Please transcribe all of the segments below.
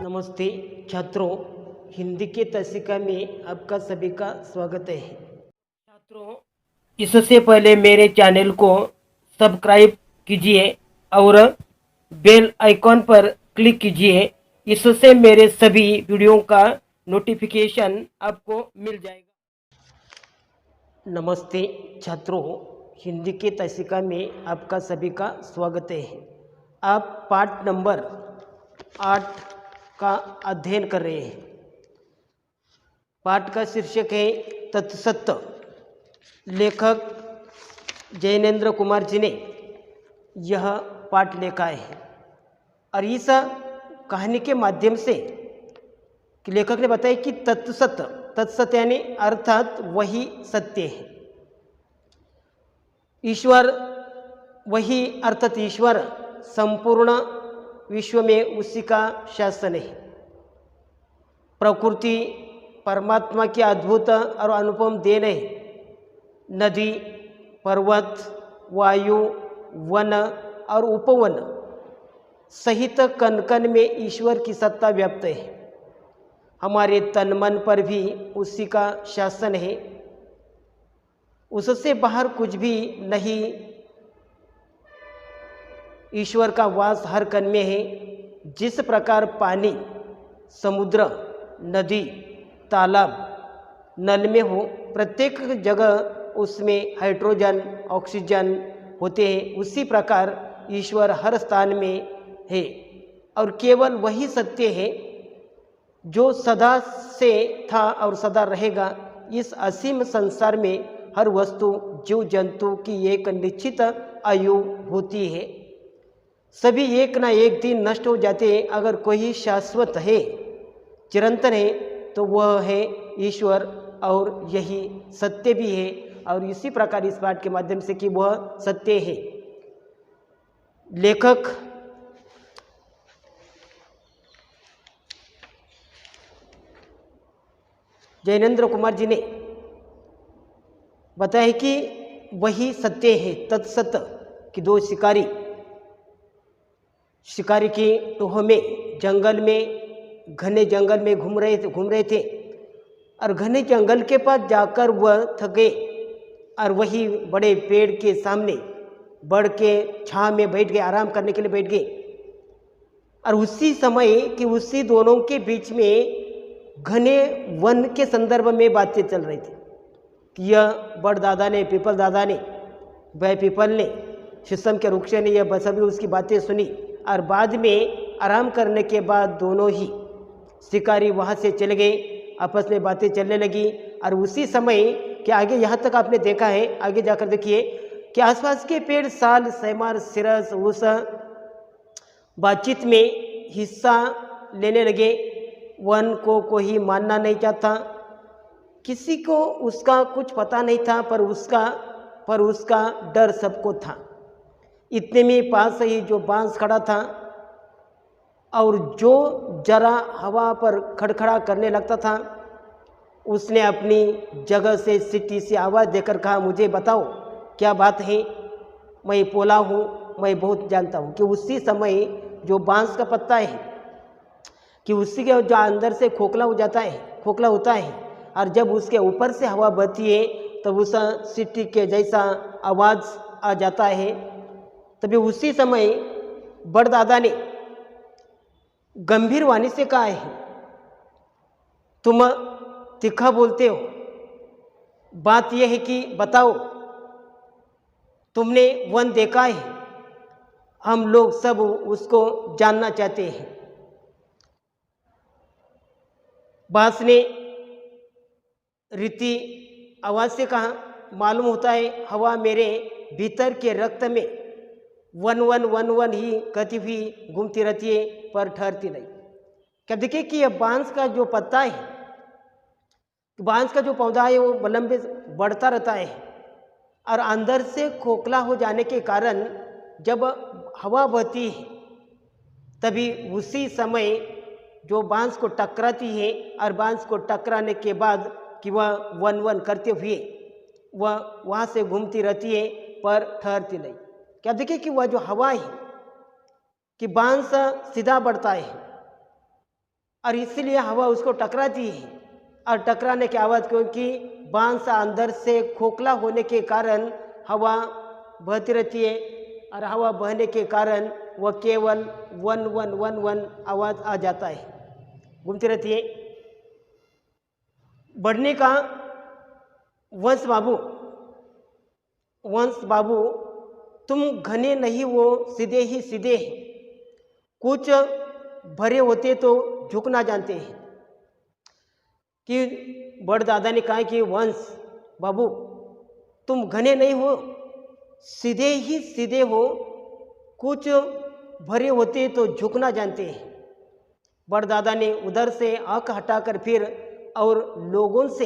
नमस्ते छात्रों, हिंदी के तसिका में आपका सभी का स्वागत है। छात्रों, इससे पहले मेरे चैनल को सब्सक्राइब कीजिए और बेल आइकॉन पर क्लिक कीजिए। इससे मेरे सभी वीडियो का नोटिफिकेशन आपको मिल जाएगा। नमस्ते छात्रों, हिंदी के तसिका में आपका सभी का स्वागत है। आप पाठ नंबर 8 का अध्ययन कर रहे हैं। पाठ का शीर्षक है तत्सत्य। लेखक जैनेन्द्र कुमार जी ने यह पाठ लिखा है और इस कहानी के माध्यम से लेखक ने बताया कि तत्सत्य, तत्सत्य यानी अर्थात वही सत्य है। ईश्वर वही, अर्थात ईश्वर संपूर्ण विश्व में उसी का शासन है। प्रकृति परमात्मा की अद्भुत और अनुपम देन है। नदी, पर्वत, वायु, वन और उपवन सहित कण कण में ईश्वर की सत्ता व्याप्त है। हमारे तन मन पर भी उसी का शासन है। उससे बाहर कुछ भी नहीं। ईश्वर का वास हर कण में है। जिस प्रकार पानी, समुद्र, नदी, तालाब, नल में हो, प्रत्येक जगह उसमें हाइड्रोजन, ऑक्सीजन होते हैं, उसी प्रकार ईश्वर हर स्थान में है और केवल वही सत्य है जो सदा से था और सदा रहेगा। इस असीम संसार में हर वस्तु, जीव जंतु की एक निश्चित आयु होती है। सभी एक ना एक दिन नष्ट हो जाते हैं। अगर कोई शाश्वत है, चिरंतन है, तो वह है ईश्वर और यही सत्य भी है। और इसी प्रकार इस पाठ के माध्यम से कि वह सत्य है, लेखक जैनेन्द्र कुमार जी ने बताया कि वही सत्य है, तत्सत्य। कि दो शिकारी की टोह में, जंगल में, घने जंगल में घूम रहे थे और घने जंगल के पास जाकर वह थक गए और वही बड़े पेड़ के सामने बढ़ के छांव में बैठ गए, आराम करने के लिए बैठ गए। और उसी समय कि उसी दोनों के बीच में घने वन के संदर्भ में बातें चल रही थी कि यह बड़ दादा ने, पीपल दादा ने, वह पीपल ने, शीशम के वृक्ष ने, यह सभी उसकी बातें सुनी। और बाद में आराम करने के बाद दोनों ही शिकारी वहाँ से चले गए, आपस में बातें चलने लगी। और उसी समय कि आगे यहाँ तक आपने देखा है, आगे जाकर देखिए कि आसपास के पेड़ साल, सेमार, सिरस उस बातचीत में हिस्सा लेने लगे। वन को कोई मानना नहीं चाहता, किसी को उसका कुछ पता नहीं था, पर उसका डर सबको था। इतने में पास ही जो बांस खड़ा था और जो जरा हवा पर खड़खड़ा करने लगता था, उसने अपनी जगह से सीटी सी आवाज़ देकर कहा, मुझे बताओ क्या बात है, मैं पोला हूँ, मैं बहुत जानता हूँ। कि उसी समय जो बांस का पत्ता है कि उसी के जो अंदर से खोखला होता है और जब उसके ऊपर से हवा बहती है तो उस सीटी के जैसा आवाज़ आ जाता है। तभी उसी समय बड़दादा ने गंभीर वाणी से कहा है, तुम तीखा बोलते हो, बात यह है कि बताओ तुमने वन देखा है, हम लोग सब उसको जानना चाहते हैं। बांस ने रीति आवाज़ से कहा, मालूम होता है हवा मेरे भीतर के रक्त में वन वन वन वन ही कहती हुई घूमती रहती है, पर ठहरती नहीं। क्या देखिए कि यह बांस का जो पत्ता है, बांस का जो पौधा है वो लंबे बढ़ता रहता है और अंदर से खोखला हो जाने के कारण जब हवा बहती है तभी उसी समय जो बांस को टकराती है और बांस को टकराने के बाद कि वह वन वन करते हुए वह वहाँ से घूमती रहती है पर ठहरती नहीं। क्या देखिए कि वह जो हवा है कि बांस सीधा बढ़ता है और इसीलिए हवा उसको टकराती है और टकराने की आवाज़, क्योंकि बांस अंदर से खोखला होने के कारण हवा बहती रहती है और हवा बहने के कारण वह केवल वन वन वन वन आवाज़ आ जाता है, घूमती रहती है। बढ़ने का वंश बाबू तुम घने नहीं वो सीधे ही सीधे हैं, कुछ भरे होते तो झुकना जानते हैं। कि बड़दादा ने कहा कि वंश बाबू तुम घने नहीं हो, सीधे ही सीधे हो, कुछ भरे होते तो झुकना जानते हैं। बड़दादा ने उधर से आंख हटाकर फिर और लोगों से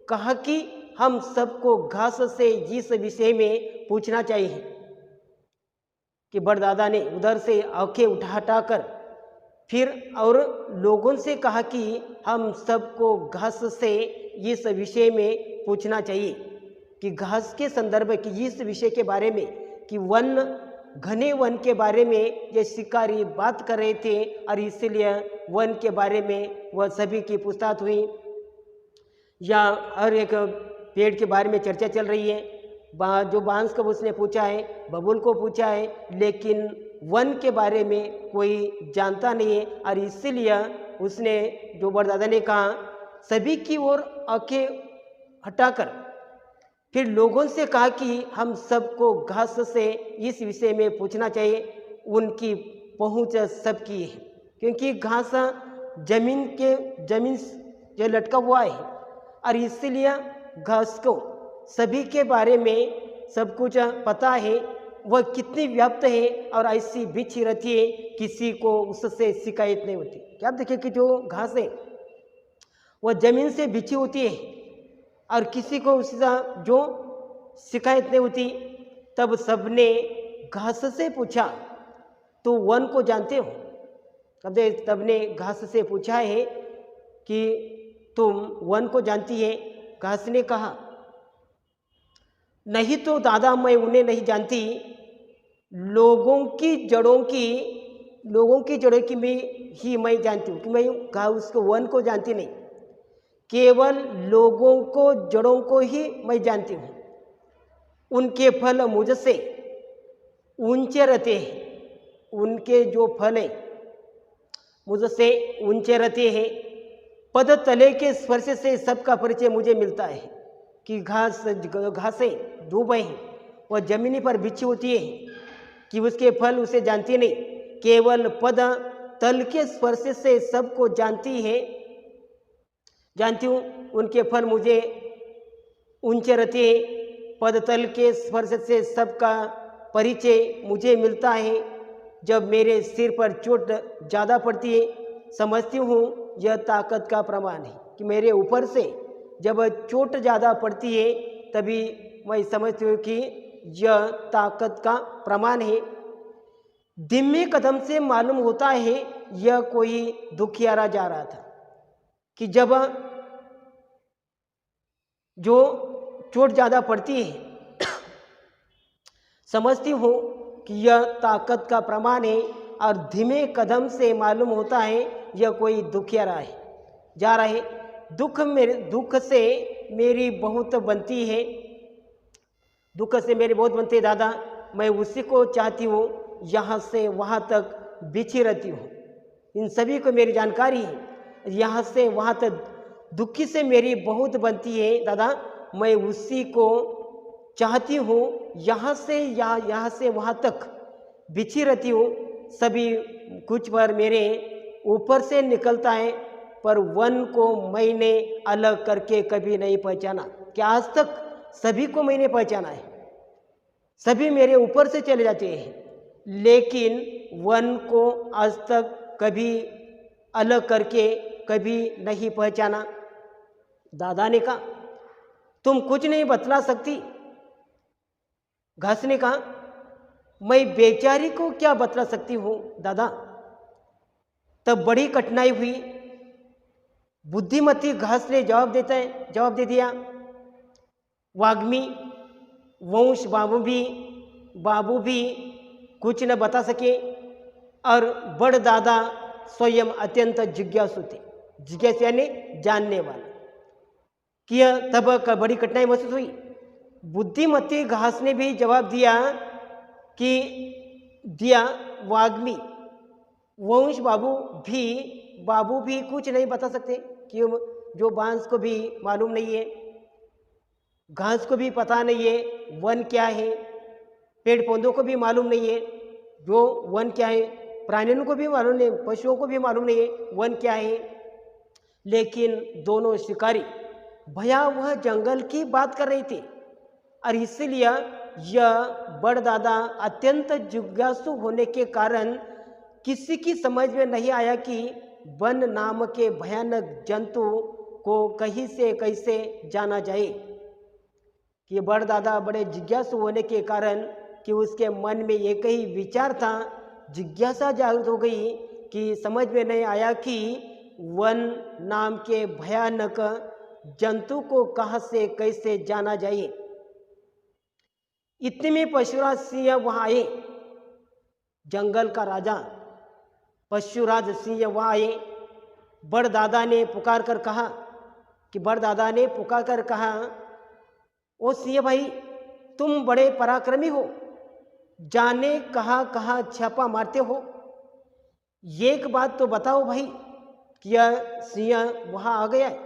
कहा कि हम सबको घास से इस विषय में पूछना चाहिए। कि बड़दादा ने उधर से आंखें हटाकर फिर और लोगों से कहा कि हम सबको घास से इस विषय में पूछना चाहिए। कि घास के संदर्भ की इस विषय के बारे में कि वन, घने वन के बारे में ये शिकारी बात कर रहे थे और इसलिए वन के बारे में वह सभी की पूछताछ हुई। या हर एक पेड़ के बारे में चर्चा चल रही है। जो बांस को उसने पूछा है, बबूल को पूछा है, लेकिन वन के बारे में कोई जानता नहीं है और इसीलिए उसने, जो बड़दादा ने कहा, सभी की ओर आंखें हटाकर फिर लोगों से कहा कि हम सबको घास से इस विषय में पूछना चाहिए। उनकी पहुंच सबकी है, क्योंकि घास जमीन से लटका हुआ है और इसीलिए घास को सभी के बारे में सब कुछ पता है, वह कितनी व्याप्त है और ऐसी बिछी रहती है, किसी को उससे शिकायत नहीं होती। क्या आप देखिए कि जो घास है वह जमीन से बिछी होती है और किसी को उसका जो शिकायत नहीं होती। तब सबने घास से पूछा, तो वन को जानते हो? तब ने घास से पूछा है कि तुम वन को जानती है? घास ने कहा, नहीं तो दादा, मैं उन्हें नहीं जानती। लोगों की जड़ों की मैं जानती हूँ। कि मैं उसको वन को जानती नहीं, केवल लोगों को, जड़ों को ही मैं जानती हूँ। उनके फल मुझसे ऊंचे रहते हैं, उनके जो फल है मुझसे ऊंचे रहते हैं। पद तले के स्पर्श से सबका परिचय मुझे मिलता है। कि घासें दूब हैं, वह जमीनी पर बिछी होती है कि उसके फल उसे जानती नहीं, केवल पद तल के स्पर्श से सबको जानती हूँ। उनके फल मुझे ऊंचे रहते हैं। पद तल के स्पर्श से सबका परिचय मुझे मिलता है। जब मेरे सिर पर चोट ज़्यादा पड़ती है, समझती हूँ यह ताकत का प्रमाण है। कि मेरे ऊपर से जब चोट ज़्यादा पड़ती है, तभी मैं समझती हूँ कि यह ताकत का प्रमाण है। धीमे कदम से मालूम होता है यह कोई दुखियारा जा रहा था। कि जब जो चोट ज़्यादा पड़ती है, समझती हूँ कि यह ताकत का प्रमाण है और धीमे कदम से मालूम होता है यह कोई दुखियारा है, जा रहा है। दुख से मेरी बहुत बनती है, दादा। मैं उसी को चाहती हूँ, यहाँ से वहाँ तक बिछी रहती हूँ। इन सभी को मेरी जानकारी है। यहाँ से वहाँ तक दुखी से मेरी बहुत बनती है दादा। मैं उसी को चाहती हूँ, यहाँ से वहाँ तक बिछी रहती हूँ। सभी कुछ पर मेरे ऊपर से निकलता है, पर वन को मैंने अलग करके कभी नहीं पहचाना। क्या आज तक सभी को मैंने पहचाना है? सभी मेरे ऊपर से चले जाते हैं, लेकिन वन को आज तक कभी अलग करके कभी नहीं पहचाना। दादा ने कहा, तुम कुछ नहीं बतला सकती? घास ने कहा, मैं बेचारी को क्या बतला सकती हूँ दादा। तब बड़ी कठिनाई हुई। बुद्धिमती घास ने जवाब दे दिया वाग्मी वंश बाबू भी कुछ न बता सके और बड़ दादा स्वयं अत्यंत जिज्ञासु थे। जिज्ञासु यानी जानने वाला। कि तब बड़ी कठिनाई महसूस हुई। बुद्धिमती घास ने भी जवाब दिया वाग्मी वंश बाबू भी कुछ नहीं बता सकते, कि जो बांस को भी मालूम नहीं है, घास को भी पता नहीं है वन क्या है, पेड़ पौधों को भी मालूम नहीं है जो वन क्या है, प्राणियों को भी मालूम नहीं, पशुओं को भी मालूम नहीं है वन क्या है। लेकिन दोनों शिकारी भयावह जंगल की बात कर रहे थे और इसलिए यह बड़दादा अत्यंत जिज्ञासु होने के कारण किसी की समझ में नहीं आया कि वन नाम के भयानक जंतु को कहीं से कैसे जाना जाए। कि बड़दादा बड़े जिज्ञासु होने के कारण कि उसके मन में एक ही विचार था, जिज्ञासा जागृत हो गई कि समझ में नहीं आया कि वन नाम के भयानक जंतु को कहाँ से कैसे जाना जाए। इतने में पशुराज सिंह वहाँ आए। जंगल का राजा पशुराज सिंह वहाँ आए। बड़दादा ने पुकार कर कहा ओ सिंह भाई, तुम बड़े पराक्रमी हो, जाने कहाँ कहाँ छापा मारते हो, एक बात तो बताओ भाई। कि यह सिंह वहाँ आ गया है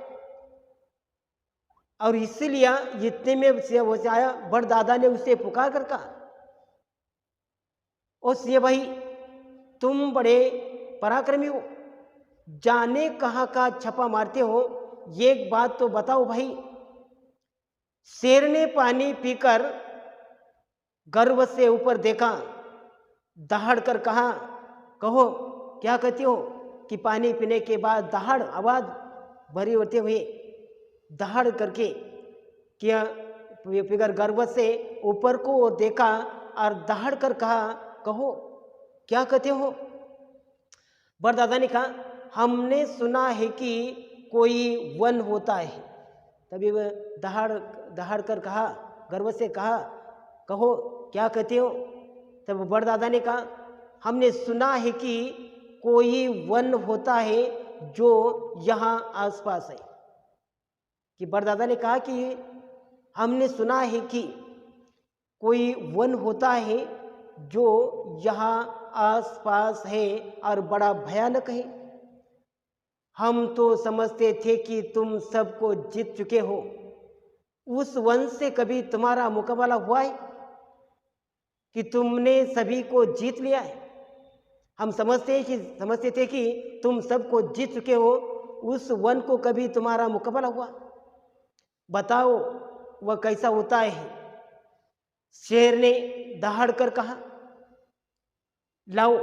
और इसीलिए इतने में सिंह आया। बड़दादा ने उसे पुकार कर कहा ओ सिंह भाई, तुम बड़े पराक्रमी हो, जाने कहाँ का छापा मारते हो, एक बात तो बताओ भाई। शेर ने पानी पीकर गर्व से ऊपर देखा, दहाड़ कर कहा, कहो क्या कहते हो। कि पानी पीने के बाद दहाड़ आवाज भरी होते हुए दहाड़ करके क्या फिगर गर्व से ऊपर को देखा और दहाड़ कर कहा, कहो क्या कहते हो। बड़दादा ने कहा, हमने सुना है कि कोई वन होता है। तभी वह दहाड़ कर कहा, गर्व से कहा, कहो क्या कहते हो। तब बड़दादा ने कहा, हमने सुना है कि कोई वन होता है जो यहाँ आसपास है। कि बड़दादा ने कहा कि हमने सुना है कि कोई वन होता है जो यहाँ आसपास है और बड़ा भयानक है। हम तो समझते थे कि तुम सबको जीत चुके हो, उस वन से कभी तुम्हारा मुकाबला हुआ है कि तुमने सभी को जीत लिया है। हम समझते थे कि तुम सबको जीत चुके हो, उस वन को कभी तुम्हारा मुकाबला हुआ, बताओ वह कैसा होता है। शेर ने दहाड़ कर कहा, लाओ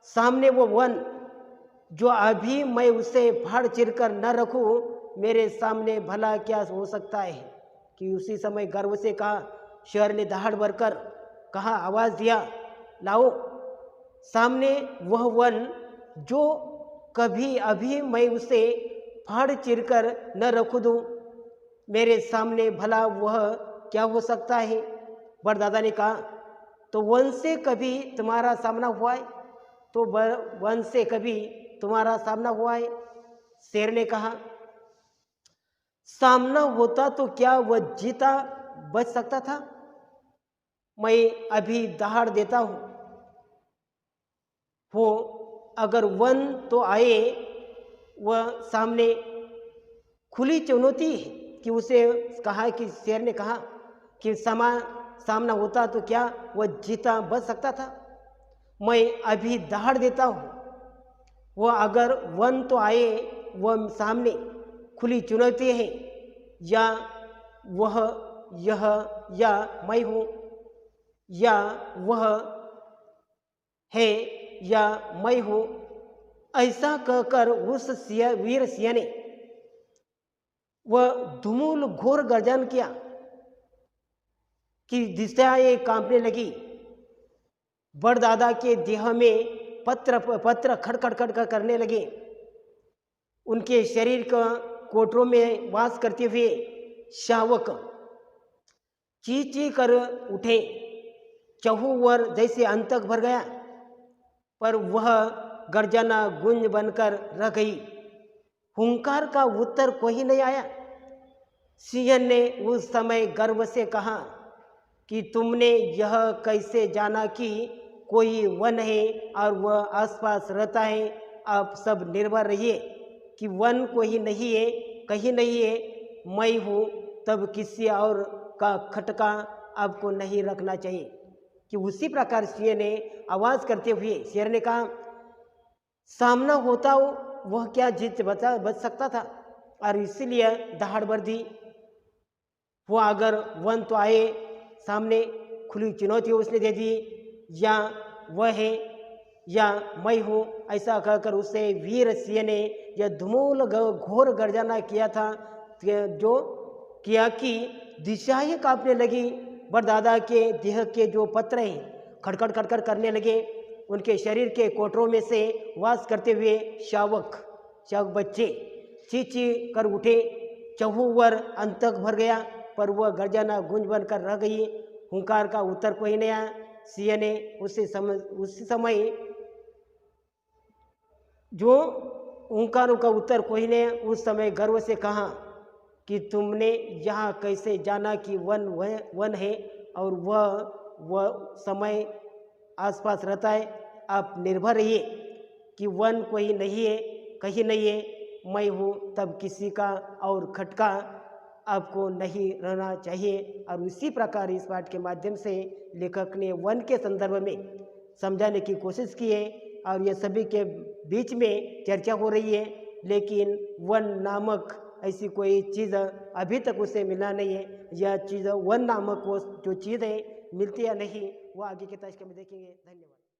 सामने वो वन जो अभी मैं उसे फाड़ चिर कर न रखूं, मेरे सामने भला क्या हो सकता है। कि उसी समय गर्व से कहा, शेर ने दहाड़ भरकर कहा, आवाज दिया, लाओ सामने वह वन जो कभी अभी मैं उसे फाड़ चिर कर न रख दूं, मेरे सामने भला वह क्या हो सकता है। बड़दादा ने कहा, तो वन से कभी तुम्हारा सामना हुआ है। तो वन से कभी तुम्हारा सामना हुआ है। शेर ने कहा, सामना होता तो क्या वह जीता बच सकता था। मैं अभी दहाड़ देता हूं, वो अगर वन तो आए, वह सामने खुली चुनौती है। कि उसे कहा कि शेर ने कहा कि सामना होता तो क्या वह जीता बच सकता था। मैं अभी दहाड़ देता हूँ, वह अगर वन तो आए, वह सामने खुली चुनौती है, या वह यह या मैं हूँ, या वह है या मैं हूँ। ऐसा कहकर उस वीर सिंह ने वह धूमूल घोर गर्जन किया कि दिशाएं कांपने लगी। बड़दादा के देह में पत्र खड़खड़ खड़खड़ करने लगे। उनके शरीर का कोटरों में वास करते हुए शावक ची ची कर उठे, चहुवर जैसे अंतक भर गया, पर वह गर्जना गूंज बनकर रह गई। हुंकार का उत्तर कोई नहीं आया। सिंह ने उस समय गर्व से कहा कि तुमने यह कैसे जाना कि कोई वन है और वह आसपास रहता है। आप सब निर्भर रहिए कि वन कोई नहीं है, कहीं नहीं है, मैं हूँ। तब किसी और का खटका आपको नहीं रखना चाहिए। कि उसी प्रकार सिंह ने आवाज़ करते हुए शेर ने कहा, सामना होता हो वह क्या जीत बच सकता था, और इसीलिए दहाड़ भर दी। वो अगर वन तो आए सामने, खुली चुनौती उसने दे दी, या वह है या मैं हूँ, ऐसा कहकर उससे वीर सिंह ने यह धूमूल घोर गर्जना किया था, जो किया कि दिशाएं कांपने लगी। बरदादा के देह के जो पत्र हैं खड़खड़ खड़खड़ करने लगे। उनके शरीर के कोटरों में से वास करते हुए शावक बच्चे ची ची कर उठे। चहुवर अंतक भर गया, पर वह गर्जना गूंज बनकर रह गई। हुंकार का उत्तर कोई नहीं आया। सिंह ने उस समय जो हुंकारों का उत्तर कोई नहीं, उस समय गर्व से कहा कि तुमने यहाँ कैसे जाना कि वन है और वह समय आसपास रहता है। आप निर्भर रहिए कि वन कोई नहीं है, कहीं नहीं है, मैं हूँ। तब किसी का और खटका आपको नहीं रहना चाहिए। और उसी प्रकार इस पाठ के माध्यम से लेखक ने वन के संदर्भ में समझाने की कोशिश की है। और ये सभी के बीच में चर्चा हो रही है, लेकिन वन नामक ऐसी कोई चीज़ अभी तक उसे मिला नहीं है। यह चीज़ वन नामक वो जो चीज़ है मिलती या नहीं, वो आगे के ताश में देखेंगे। धन्यवाद।